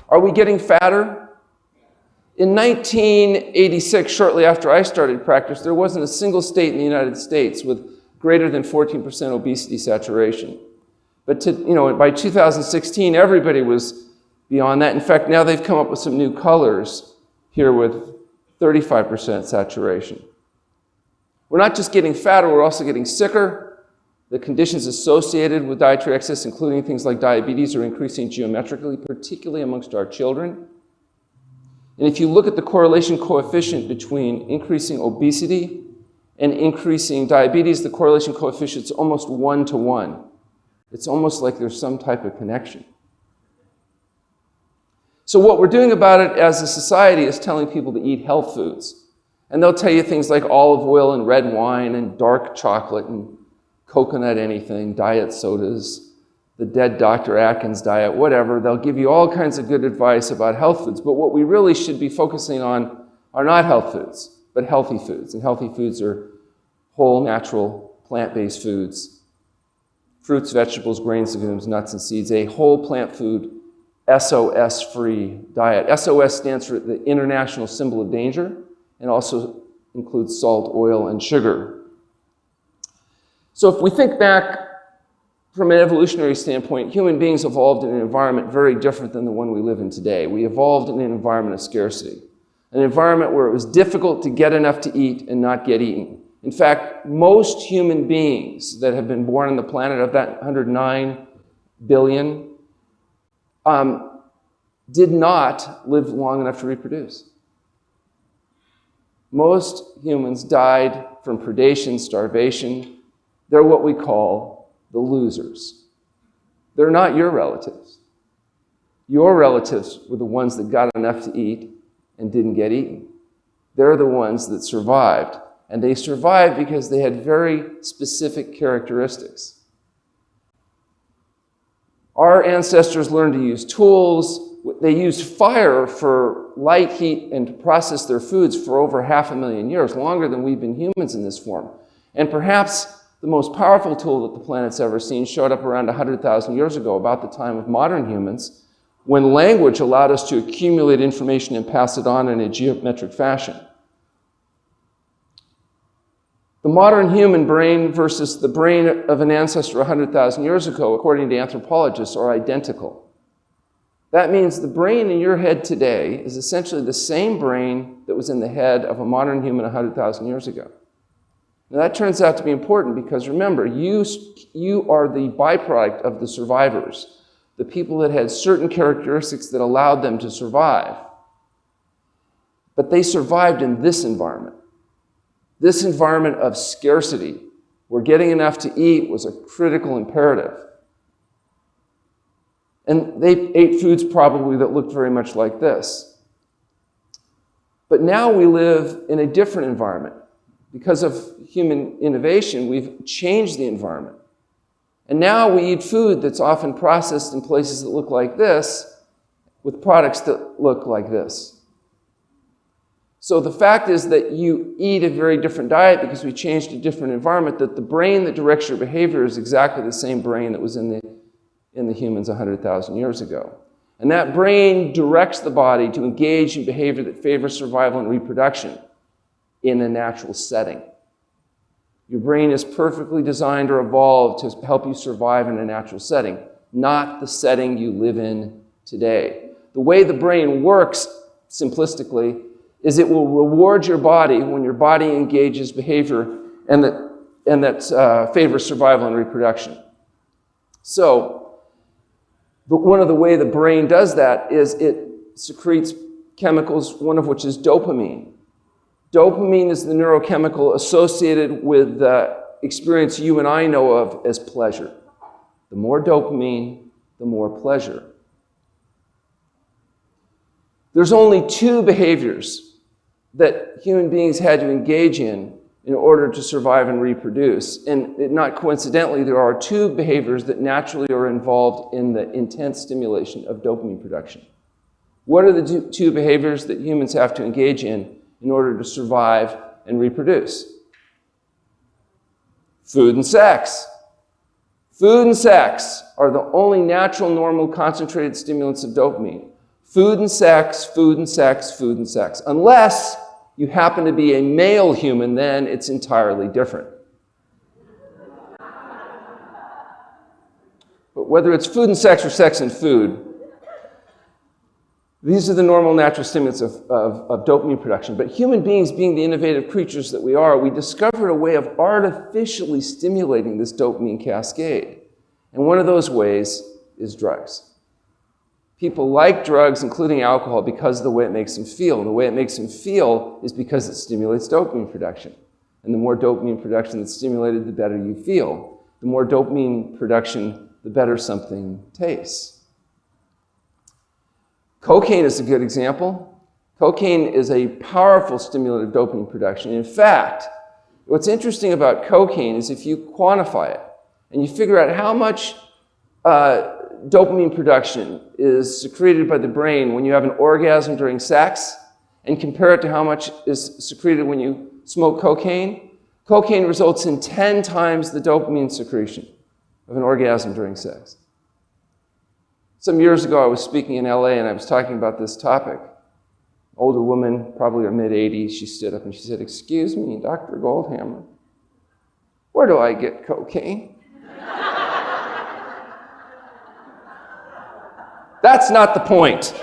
Are we getting fatter? In 1986, shortly after I started practice, there wasn't a single state in the United States with greater than 14% obesity saturation. But by 2016, everybody was beyond that. In fact, now they've come up with some new colors here with 35% saturation. We're not just getting fatter, we're also getting sicker. The conditions associated with dietary excess, including things like diabetes, are increasing geometrically, particularly amongst our children. And if you look at the correlation coefficient between increasing obesity and increasing diabetes, the correlation coefficient is almost 1-to-1. It's almost like there's some type of connection. So what we're doing about it as a society is telling people to eat health foods. And they'll tell you things like olive oil and red wine and dark chocolate and coconut anything, diet sodas, the dead Dr. Atkins diet, whatever. They'll give you all kinds of good advice about health foods. But what we really should be focusing on are not health foods, but healthy foods. And healthy foods are whole, natural, plant-based foods. Fruits, vegetables, grains, legumes, nuts, and seeds. A whole plant food, SOS-free diet. SOS stands for the International Symbol of Danger, and also includes salt, oil, and sugar. So if we think back from an evolutionary standpoint, human beings evolved in an environment very different than the one we live in today. We evolved in an environment of scarcity, an environment where it was difficult to get enough to eat and not get eaten. In fact, most human beings that have been born on the planet, of that 109 billion, did not live long enough to reproduce. Most humans died from predation, starvation. They're what we call the losers. They're not your relatives. Your relatives were the ones that got enough to eat and didn't get eaten. They're the ones that survived. And they survived because they had very specific characteristics. Our ancestors learned to use tools. They used fire for light, heat, and to process their foods for over 500,000 years, longer than we've been humans in this form. And perhaps the most powerful tool that the planet's ever seen showed up around 100,000 years ago, about the time of modern humans, when language allowed us to accumulate information and pass it on in a geometric fashion. The modern human brain versus the brain of an ancestor 100,000 years ago, according to anthropologists, are identical. That means the brain in your head today is essentially the same brain that was in the head of a modern human 100,000 years ago. Now that turns out to be important because remember, you are the byproduct of the survivors, the people that had certain characteristics that allowed them to survive. But they survived in this environment of scarcity, where getting enough to eat was a critical imperative. And they ate foods probably that looked very much like this. But now we live in a different environment. Because of human innovation, we've changed the environment. And now we eat food that's often processed in places that look like this, with products that look like this. So the fact is that you eat a very different diet because we changed a different environment, that the brain that directs your behavior is exactly the same brain that was in the humans 100,000 years ago. And that brain directs the body to engage in behavior that favors survival and reproduction in a natural setting. Your brain is perfectly designed or evolved to help you survive in a natural setting, not the setting you live in today. The way the brain works, simplistically, is it will reward your body when your body engages behavior and that favors survival and reproduction. So, but one of the ways the brain does that is it secretes chemicals, one of which is dopamine. Dopamine is the neurochemical associated with the experience you and I know of as pleasure. The more dopamine, the more pleasure. There's only two behaviors that human beings had to engage in order to survive and reproduce. And not coincidentally, there are two behaviors that naturally are involved in the intense stimulation of dopamine production. What are the two behaviors that humans have to engage in order to survive and reproduce? Food and sex. Food and sex are the only natural, normal, concentrated stimulants of dopamine. Food and sex, food and sex, food and sex. Unless you happen to be a male human, then it's entirely different. But whether it's food and sex or sex and food, these are the normal natural stimulants of dopamine production. But human beings, being the innovative creatures that we are, we discovered a way of artificially stimulating this dopamine cascade. And one of those ways is drugs. People like drugs, including alcohol, because of the way it makes them feel. And the way it makes them feel is because it stimulates dopamine production. And the more dopamine production that's stimulated, the better you feel. The more dopamine production, the better something tastes. Cocaine is a good example. Cocaine is a powerful stimulant of dopamine production. In fact, what's interesting about cocaine is if you quantify it and you figure out how much dopamine production is secreted by the brain when you have an orgasm during sex and compare it to how much is secreted when you smoke cocaine, cocaine results in 10 times the dopamine secretion of an orgasm during sex. Some years ago, I was speaking in LA and I was talking about this topic. Older woman, probably her mid-80s, she stood up and she said, "Excuse me, Dr. Goldhamer, where do I get cocaine?" That's not the point.